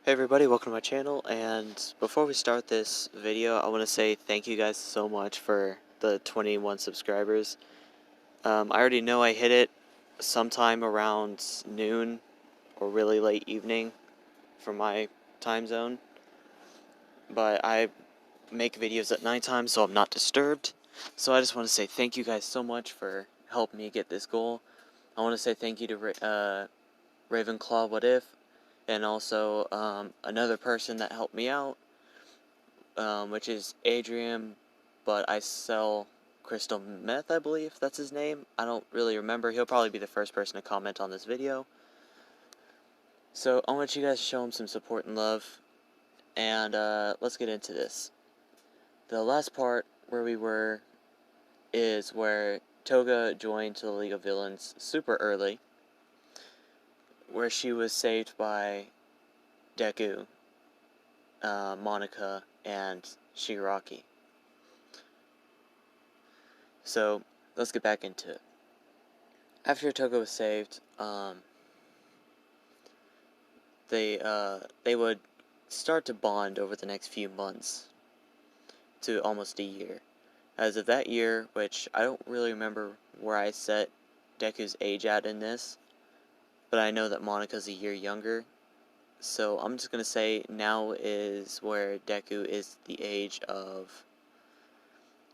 Hey everybody, welcome to my channel, and before we start this video, I want to say thank you guys so much for the 21 subscribers. I already know I hit it sometime around noon or really late evening for my time zone, but I make videos at nighttime so I'm not disturbed. So I just want to say thank you guys so much for helping me get this goal. I want to say thank you to Ravenclaw What If, and also another person that helped me out, which is Adrian, but I sell crystal meth, I believe that's his name. I don't really remember. He'll probably be the first person to comment on this video. So I want you guys to show him some support and love, and let's get into this. The last part where we were is where Toga joined the League of Villains super early, where she was saved by Deku, Monica, and Shigaraki. So let's get back into it. After Toga was saved, they would start to bond over the next few months to almost a year. As of that year, which I don't really remember where I set Deku's age at in this, but I know that Monica's a year younger, so I'm just going to say now is where Deku is the age of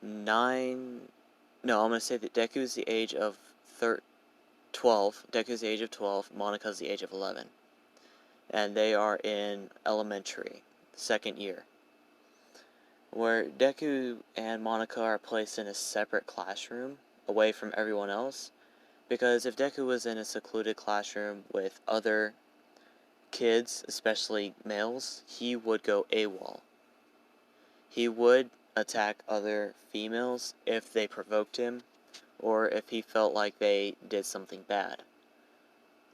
9... No, I'm going to say that Deku is the age of 12. Deku's the age of 12, Monica's the age of 11. And they are in elementary, second year, where Deku and Monica are placed in a separate classroom, away from everyone else, because if Deku was in a secluded classroom with other kids, especially males, he would go AWOL. He would attack other females if they provoked him, or if he felt like they did something bad,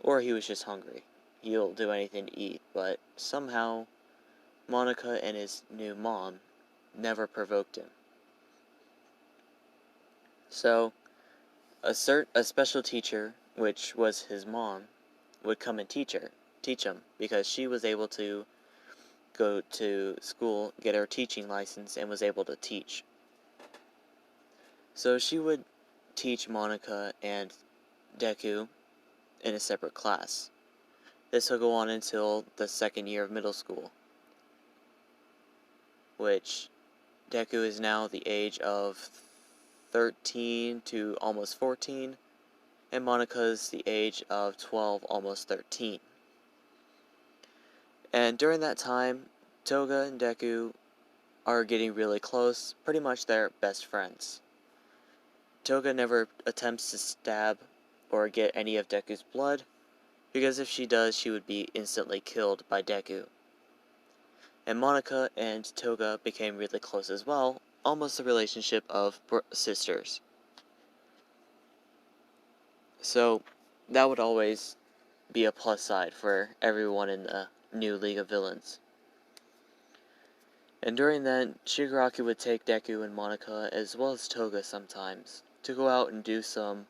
or he was just hungry. He'll do anything to eat, but somehow Monica and his new mom never provoked him. So a special teacher, which was his mom, would come and teach him, because she was able to go to school, get her teaching license, and was able to teach. So she would teach Monica and Deku in a separate class. This will go on until the second year of middle school, which Deku is now the age of 13 to almost 14, and Monica's the age of 12, almost 13. And during that time, Toga and Deku are getting really close, pretty much they're best friends. Toga never attempts to stab or get any of Deku's blood, because if she does, she would be instantly killed by Deku. And Monica and Toga became really close as well, almost the relationship of sisters. So that would always be a plus side for everyone in the new League of Villains. And during that, Shigaraki would take Deku and Monica, as well as Toga sometimes, to go out and do some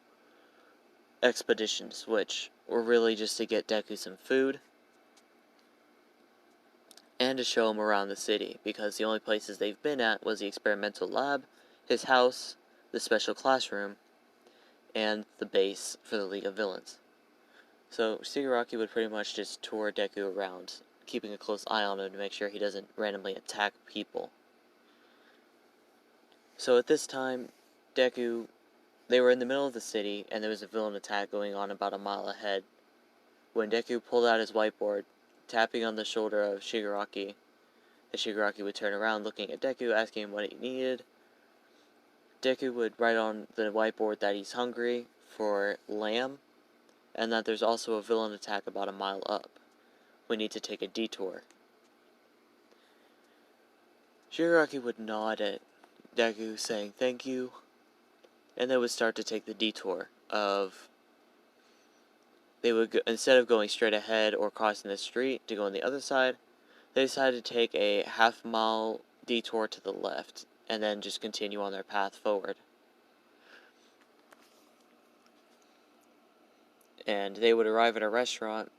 expeditions, which were really just to get Deku some food, and to show him around the city, because the only places they've been at was the experimental lab, his house, the special classroom, and the base for the League of Villains. So Shigaraki would pretty much just tour Deku around, keeping a close eye on him to make sure he doesn't randomly attack people. So at this time, Deku, they were in the middle of the city, and there was a villain attack going on about a mile ahead, when Deku pulled out his whiteboard, tapping on the shoulder of Shigaraki, as Shigaraki would turn around looking at Deku, asking him what he needed. Deku would write on the whiteboard that he's hungry for lamb, and that there's also a villain attack about a mile up. We need to take a detour. Shigaraki would nod at Deku, saying thank you, and they would start to take the detour of... They would go, instead of going straight ahead or crossing the street to go on the other side, they decided to take a half-mile detour to the left, and then just continue on their path forward. And they would arrive at a restaurant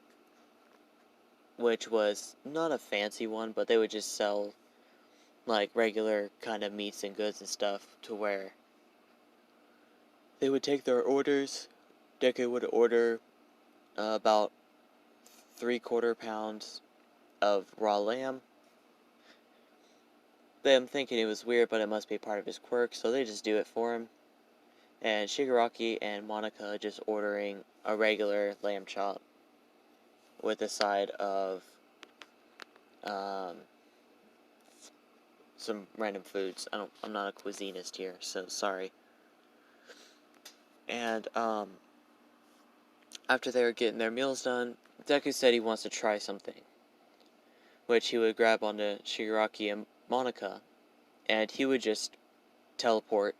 which was not a fancy one, but they would just sell like regular kind of meats and goods and stuff, to where they would take their orders. Deku would order about 3/4 pounds of raw lamb. Them thinking it was weird, but it must be part of his quirk, so they just do it for him. And Shigaraki and Monica just ordering a regular lamb chop with a side of some random foods. I'm not a cuisinist here, so sorry. And after they were getting their meals done, Deku said he wants to try something, which he would grab onto Shigaraki and Monica, and he would just teleport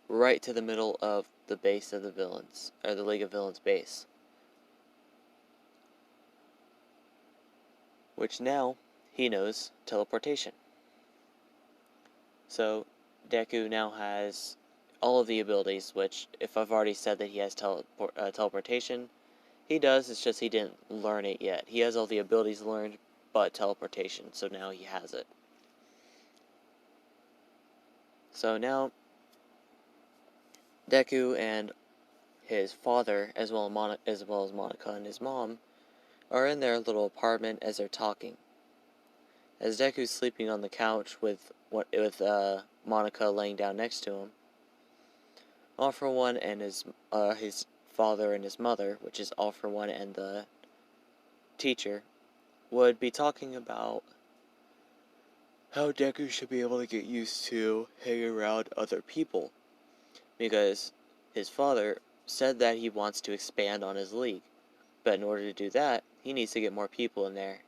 right to the middle of the base of the villains, or the League of Villains base. Which now, he knows teleportation. So, Deku now has all of the abilities, which, if I've already said that he has teleportation, he does, it's just he didn't learn it yet. He has all the abilities learned, but teleportation, so now he has it. So now, Deku and his father, as well as Monica and his mom, are in their little apartment as they're talking. As Deku's sleeping on the couch with Monica laying down next to him, All for One and his father and his mother, which is All for One and the teacher, would be talking about how Deku should be able to get used to hanging around other people, because his father said that he wants to expand on his league, but in order to do that, he needs to get more people in there,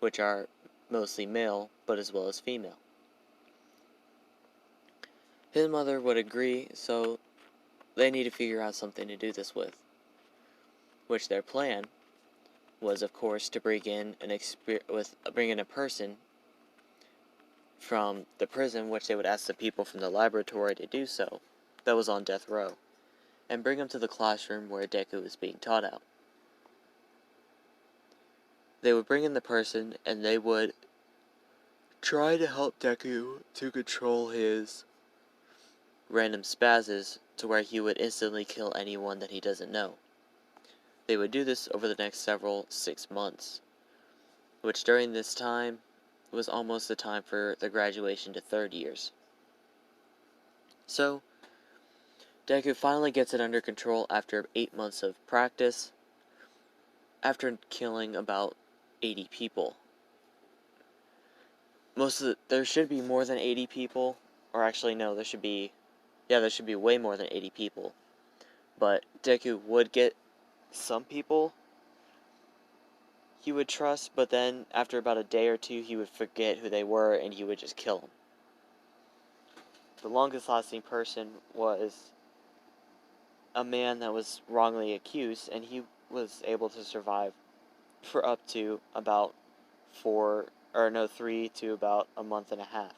which are mostly male, but as well as female. His mother would agree, so they need to figure out something to do this with, which their plan was, of course, to bring in a person from the prison, which they would ask the people from the laboratory to do so, that was on death row, and bring him to the classroom where Deku was being taught out. They would bring in the person, and they would try to help Deku to control his random spazzes to where he would instantly kill anyone that he doesn't know. They would do this over the next 6 months, which during this time was almost the time for the graduation to 3rd years. So, Deku finally gets it under control after 8 months of practice, after killing about 80 people. There should be more than 80 people, or actually no, there should be way more than 80 people. But Deku would get some people he would trust, but then after about a day or two, he would forget who they were and he would just kill them. The longest lasting person was a man that was wrongly accused, and he was able to survive for up to about 3 to about a month and a half.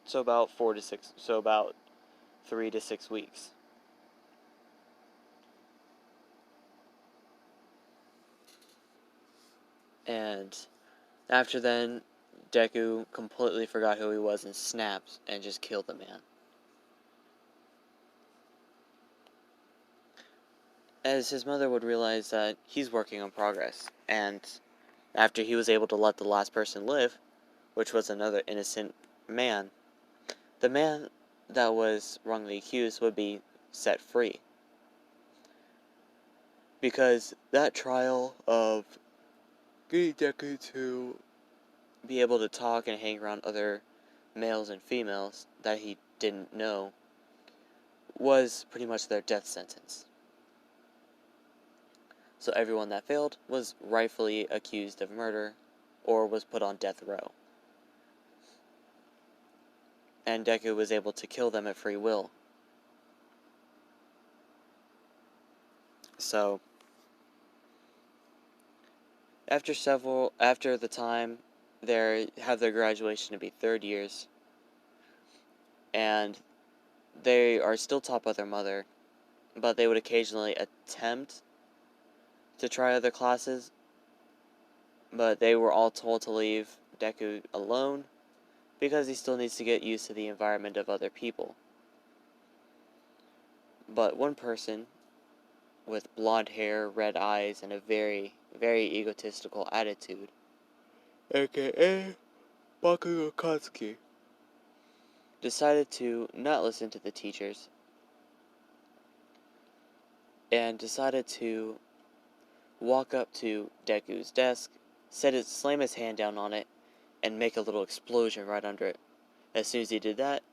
So about 3 to 6 weeks. And after then, Deku completely forgot who he was and snapped and just killed the man. As his mother would realize that he's working on progress, and after he was able to let the last person live, which was another innocent man, the man that was wrongly accused would be set free. Because that trial of getting Deku to be able to talk and hang around other males and females that he didn't know was pretty much their death sentence. So everyone that failed was rightfully accused of murder or was put on death row. And Deku was able to kill them at free will. So, after the time, they have their graduation to be 3rd years, and they are still taught by their mother, but they would occasionally attempt to try other classes, but they were all told to leave Deku alone because he still needs to get used to the environment of other people. But one person with blonde hair, red eyes, and a very, very egotistical attitude, aka Bakugo Katsuki, decided to not listen to the teachers and decided to walk up to Deku's desk, slam his hand down on it, and make a little explosion right under it. As soon as he did that,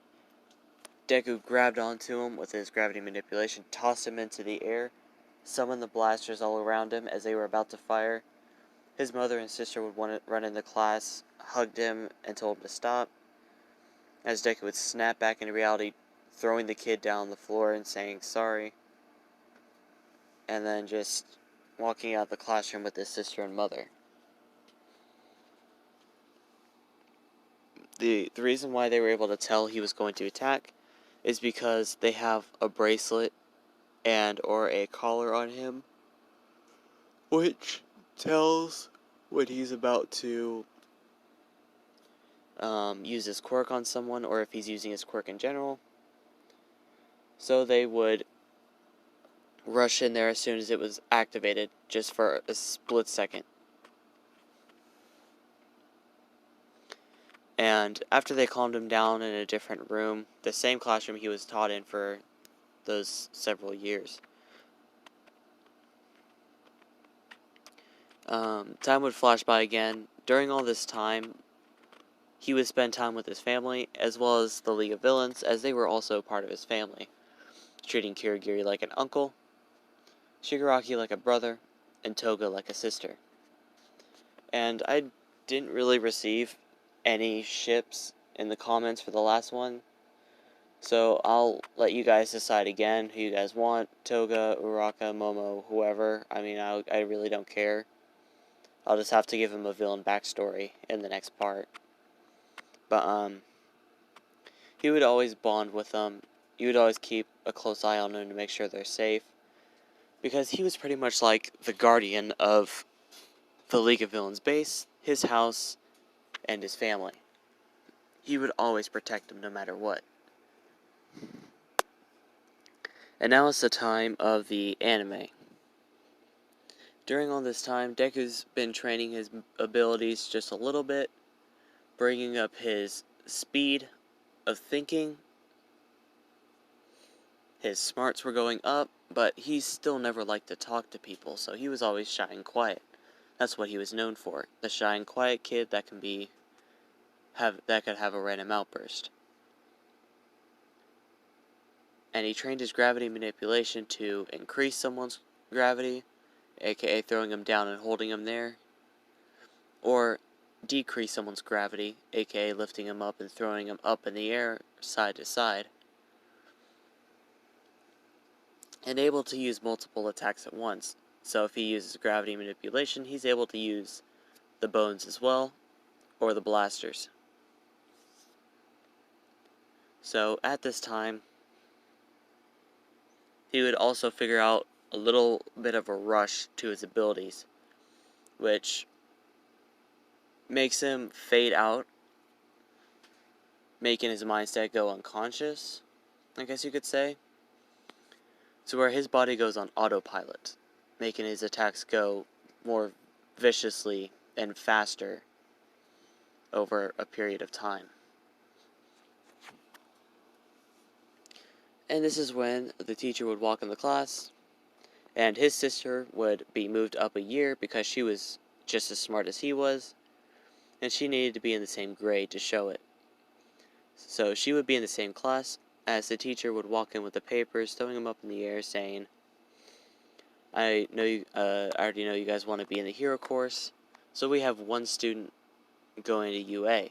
Deku grabbed onto him with his gravity manipulation, tossed him into the air, summoned the blasters all around him as they were about to fire. His mother and sister would run into class, hugged him, and told him to stop, as Deku would snap back into reality, throwing the kid down on the floor and saying sorry, and then just walking out of the classroom with his sister and mother. The reason why they were able to tell he was going to attack is because they have a bracelet and or a collar on him, which tells when he's about to use his quirk on someone, or if he's using his quirk in general. So they would rush in there as soon as it was activated, just for a split second. And after they calmed him down in a different room, the same classroom he was taught in for those several years, time would flash by again. During all this time, he would spend time with his family, as well as the League of Villains, as they were also part of his family, treating Kirigiri like an uncle, Shigaraki like a brother, and Toga like a sister. And I didn't really receive any ships in the comments for the last one, so I'll let you guys decide again who you guys want. Toga, Uraka, Momo, whoever. I mean, I really don't care. I'll just have to give him a villain backstory in the next part. But, he would always bond with them. You would always keep a close eye on them to make sure they're safe, because he was pretty much like the guardian of the League of Villains base, his house, and his family. He would always protect them no matter what. And now it's the time of the anime. During all this time, Deku's been training his abilities just a little bit, bringing up his speed of thinking. His smarts were going up, but he still never liked to talk to people, so he was always shy and quiet. That's what he was known for, the shy and quiet kid that could have a random outburst. And he trained his gravity manipulation to increase someone's gravity, aka throwing him down and holding him there, or decrease someone's gravity, aka lifting him up and throwing him up in the air, side to side, and able to use multiple attacks at once. So if he uses gravity manipulation, he's able to use the bones as well, or the blasters. So at this time, he would also figure out a little bit of a rush to his abilities, which makes him fade out, making his mindset go unconscious, I guess you could say. So where his body goes on autopilot, making his attacks go more viciously and faster over a period of time. And this is when the teacher would walk in the class, and his sister would be moved up a year because she was just as smart as he was, and she needed to be in the same grade to show it. So she would be in the same class as the teacher would walk in with the papers, throwing them up in the air, saying, I already know you guys want to be in the hero course, so we have one student going to UA,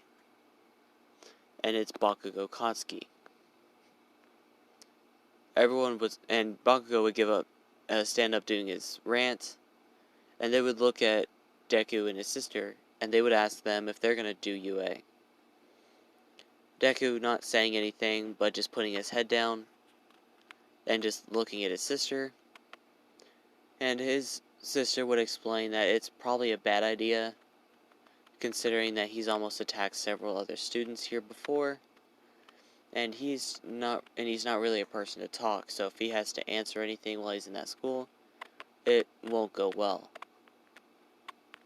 and it's Bakugo Katsuki. And Bakugo would stand up doing his rant, and they would look at Deku and his sister, and they would ask them if they're going to do UA. Deku not saying anything, but just putting his head down, and just looking at his sister, and his sister would explain that it's probably a bad idea, considering that he's almost attacked several other students here before, and he's not really a person to talk, so if he has to answer anything while he's in that school, it won't go well.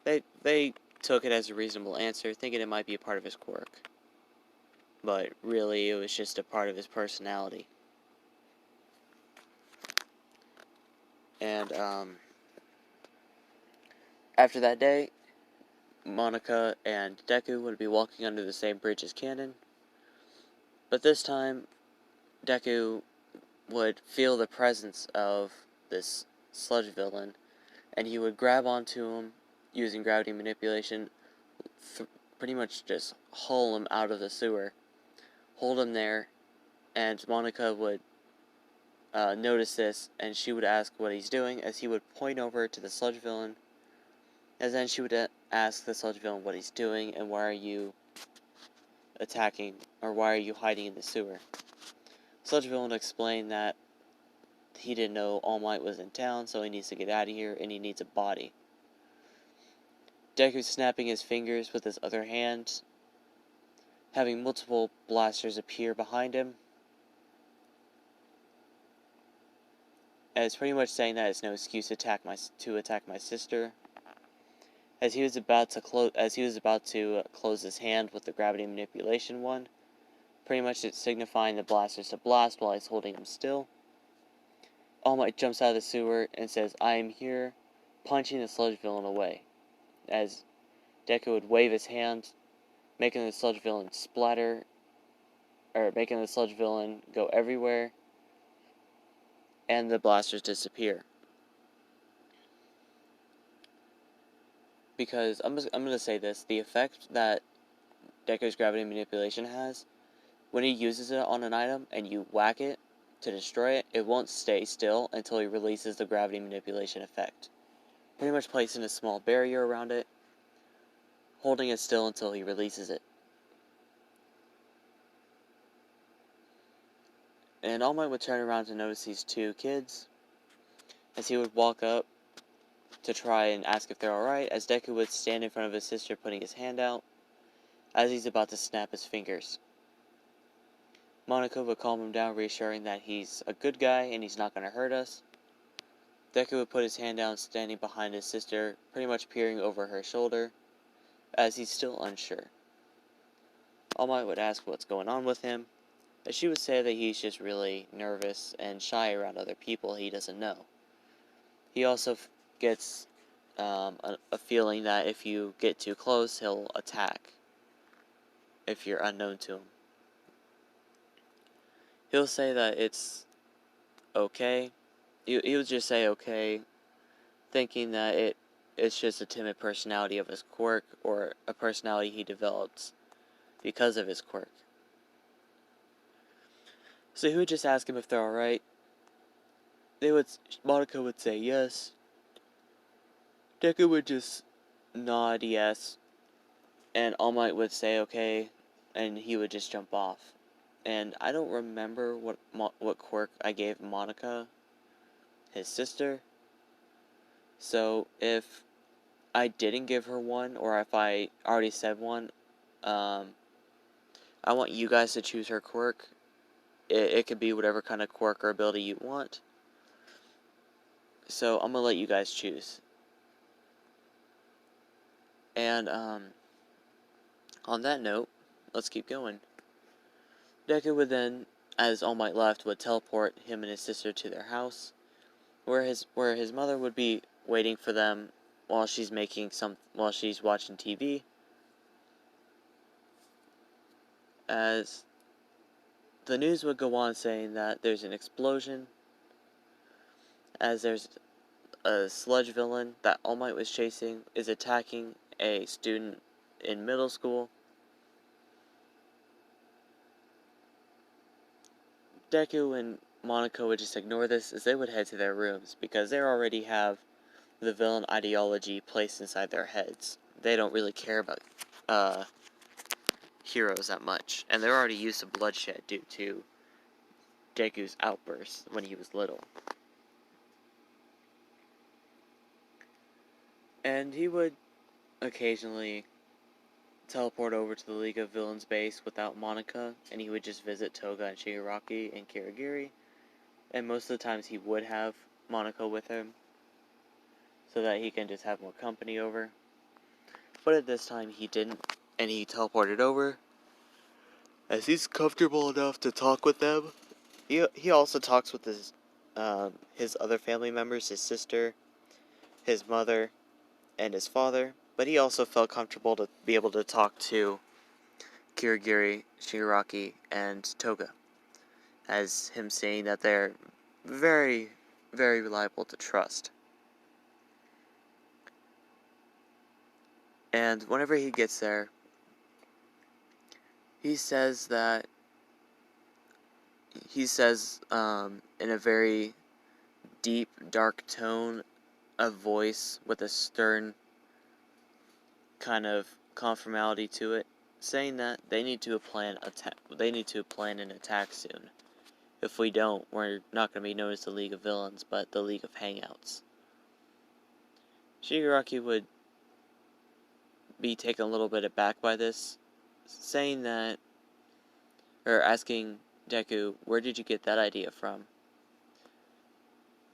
They took it as a reasonable answer, thinking it might be a part of his quirk. But really, it was just a part of his personality. And, after that day, Monica and Deku would be walking under the same bridge as Cannon. But this time, Deku would feel the presence of this sludge villain, and he would grab onto him using gravity manipulation, pretty much just haul him out of the sewer, hold him there, and Monica would notice this, and she would ask what he's doing, as he would point over to the sludge villain, and then she would ask the sludge villain what he's doing, and why are you attacking, or why are you hiding in the sewer? Sludge villain explained that he didn't know All Might was in town, so he needs to get out of here, and he needs a body. Deku snapping his fingers with his other hand, having multiple blasters appear behind him, as pretty much saying that it's no excuse to attack my sister. As he was about to close his hand with the gravity manipulation one, pretty much it's signifying the blasters to blast while he's holding him still. All Might jumps out of the sewer and says, "I am here," punching the sludge villain away, as Deku would wave his hand, making the sludge villain making the sludge villain go everywhere, and the blasters disappear. Because I'm gonna say this: the effect that Deku's gravity manipulation has, when he uses it on an item and you whack it to destroy it, it won't stay still until he releases the gravity manipulation effect. Pretty much placing a small barrier around it, holding it still until he releases it. And All Might would turn around to notice these two kids, as he would walk up to try and ask if they're alright, as Deku would stand in front of his sister putting his hand out, as he's about to snap his fingers. Monica would calm him down, reassuring that he's a good guy and he's not going to hurt us. Deku would put his hand down, standing behind his sister, pretty much peering over her shoulder, as he's still unsure. All Might would ask what's going on with him, as she would say that he's just really nervous and shy around other people he doesn't know. He also gets a feeling that if you get too close, he'll attack if you're unknown to him. He'll say that it's okay. He would just say okay, thinking that it's just a timid personality of his quirk, or a personality he develops because of his quirk. So he would just ask him if they're alright. Monica would say yes. Deku would just nod yes, and All Might would say okay, and he would just jump off. And I don't remember what quirk I gave Monica, his sister. So if I didn't give her one, or if I already said one, I want you guys to choose her quirk. It could be whatever kind of quirk or ability you want. So I'm gonna let you guys choose. And on that note, let's keep going. Deku would then, as All Might left, would teleport him and his sister to their house, where his mother would be waiting for them while she's watching TV. As the news would go on saying that there's an explosion, as there's a sludge villain that All Might was chasing is attacking a student in middle school. Deku and Monica would just ignore this, as they would head to their rooms, because they already have the villain ideology placed inside their heads. They don't really care about heroes that much, and they're already used to bloodshed due to Deku's outbursts when he was little. And he would occasionally teleport over to the League of Villains base without Monica, and he would just visit Toga and Shigaraki and Kirigiri, and most of the times he would have Monica with him, so that he can just have more company over. But at this time he didn't, and he teleported over, as he's comfortable enough to talk with them. He also talks with his other family members, his sister, his mother, and his father, but he also felt comfortable to be able to talk to Kirigiri, Shigaraki, and Toga, as him saying that they're very, very reliable to trust. And whenever he gets there, he says in a very deep, dark tone of voice with a stern kind of conformality to it, saying that they need to plan an attack soon. If we don't, we're not going to be known as the League of Villains, but the League of Hangouts. Shigaraki would be taken a little bit aback by this, saying that, or asking Deku, where did you get that idea from?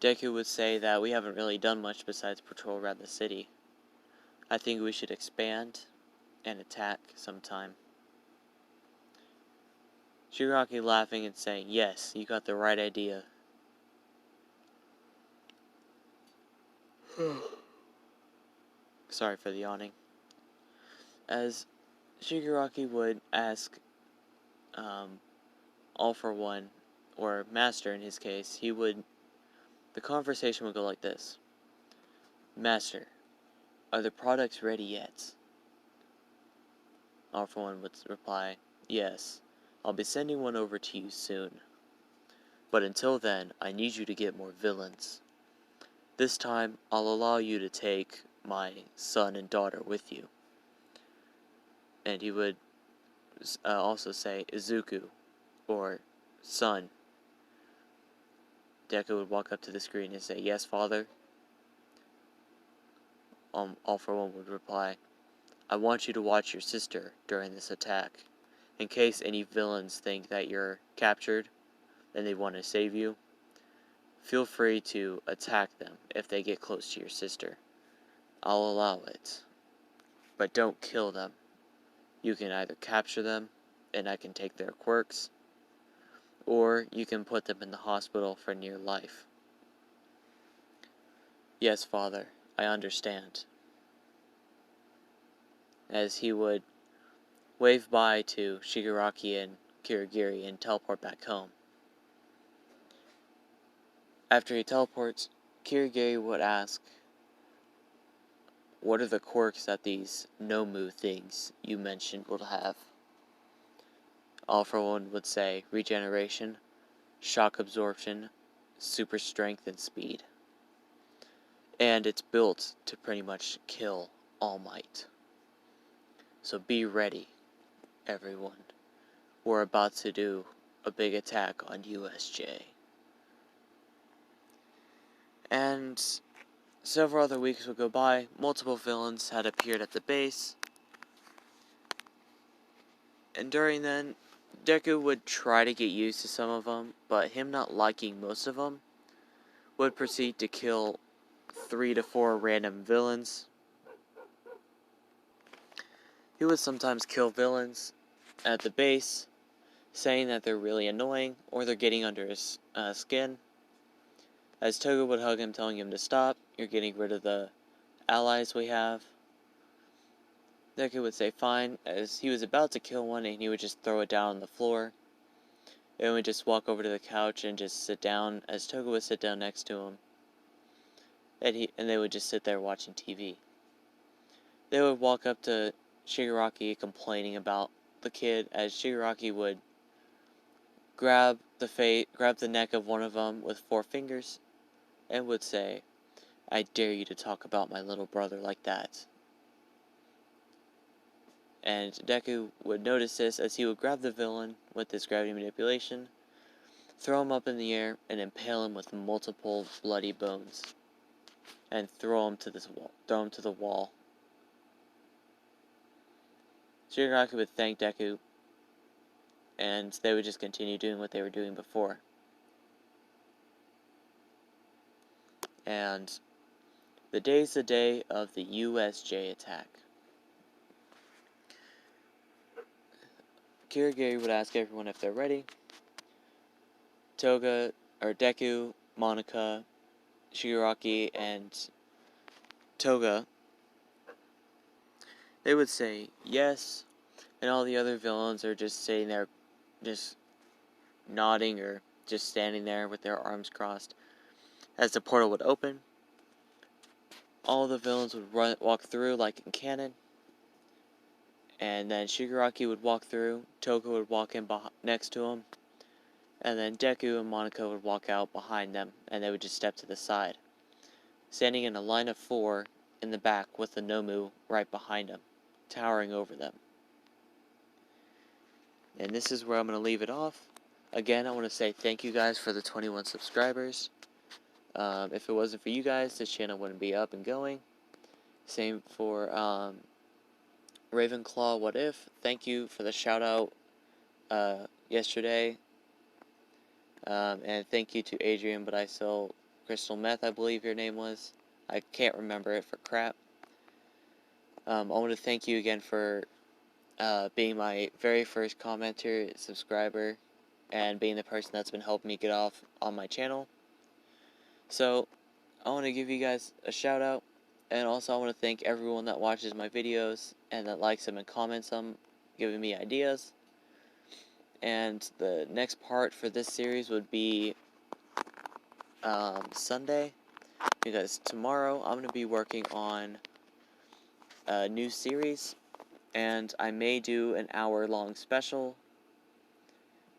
Deku would say that we haven't really done much besides patrol around the city. I think we should expand and attack sometime. Shigaraki laughing and saying, yes, you got the right idea. Sorry for the yawning. As Shigaraki would ask All for One, or Master in his case, the conversation would go like this. Master, are the products ready yet? All for One would reply, yes, I'll be sending one over to you soon. But until then, I need you to get more villains. This time, I'll allow you to take my son and daughter with you. And he would also say, Izuku, or son. Deku would walk up to the screen and say, yes, father. All for One would reply, I want you to watch your sister during this attack. In case any villains think that you're captured and they want to save you, feel free to attack them if they get close to your sister. I'll allow it. But don't kill them. You can either capture them, and I can take their quirks, or you can put them in the hospital for near life. Yes, father, I understand. As he would wave bye to Shigaraki and Kirigiri and teleport back home. After he teleports, Kirigiri would ask, what are the quirks that these Nomu things you mentioned will have? All for One would say regeneration, shock absorption, super strength, and speed. And it's built to pretty much kill All Might. So be ready, everyone. We're about to do a big attack on USJ. And several other weeks would go by. Multiple villains had appeared at the base. And during then, Deku would try to get used to some of them, but him not liking most of them, would proceed to kill 3 to 4 random villains. He would sometimes kill villains at the base, saying that they're really annoying, or they're getting under his skin. As Toga would hug him, telling him to stop, you're getting rid of the allies we have. Deku would say fine, as he was about to kill one, and he would just throw it down on the floor. And would just walk over to the couch and just sit down, as Toga would sit down next to him. And they would just sit there watching TV. They would walk up to Shigaraki complaining about the kid, as Shigaraki would grab the neck of one of them with 4 fingers, and would say, I dare you to talk about my little brother like that. And Deku would notice this, as he would grab the villain with his gravity manipulation, throw him up in the air, and impale him with multiple bloody bones, and throw him to the wall. Shigaraki would thank Deku, and they would just continue doing what they were doing before. And the day's the day of the USJ attack. Kirigiri would ask everyone if they're ready. Toga, or Deku, Monica, Shigaraki, and Toga, they would say yes, and all the other villains are just sitting there, just nodding or just standing there with their arms crossed. As the portal would open, all the villains would walk through like in canon, and then Shigaraki would walk through, Toga would walk in next to him, and then Deku and Monica would walk out behind them, and they would just step to the side, standing in a line of 4 in the back with the Nomu right behind them, towering over them. And this is where I'm going to leave it off. Again, I want to say thank you guys for the 21 subscribers. If it wasn't for you guys, this channel wouldn't be up and going. Same for Ravenclaw What If. Thank you for the shout out yesterday. And thank you to Adrian, but I sell Crystal Meth, I believe your name was. I can't remember it for crap. I want to thank you again for being my very first commenter, subscriber, and being the person that's been helping me get off on my channel. So, I want to give you guys a shout out, and also I want to thank everyone that watches my videos, and that likes them and comments them, giving me ideas. And the next part for this series would be Sunday, because tomorrow I'm going to be working on a new series, and I may do an hour-long special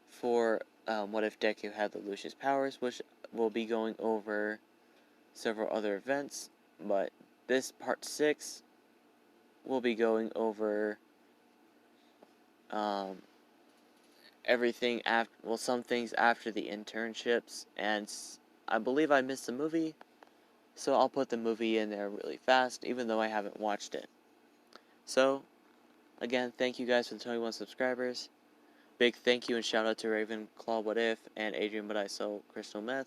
for What If Deku Had the Lucius Powers, which will be going over several other events, but this part 6 will be going over everything after, well, some things after the internships, and I believe I missed the movie, so I'll put the movie in there really fast, even though I haven't watched it. So, again, thank you guys for the 21 subscribers. Big thank you and shout out to Ravenclaw What If and Adrian But I Sell Crystal Meth.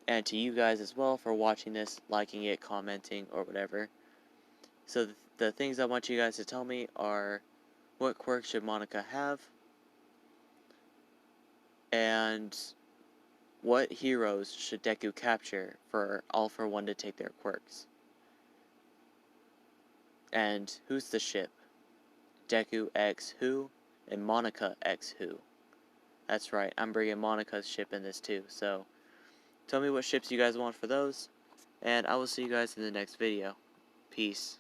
And to you guys as well for watching this, liking it, commenting, or whatever. So the things I want you guys to tell me are, what quirk should Monica have? And what heroes should Deku capture for All For One to take their quirks? And who's the ship? Deku X who? And Monica X who? That's right, I'm bringing Monica's ship in this too, so tell me what ships you guys want for those, and I will see you guys in the next video. Peace.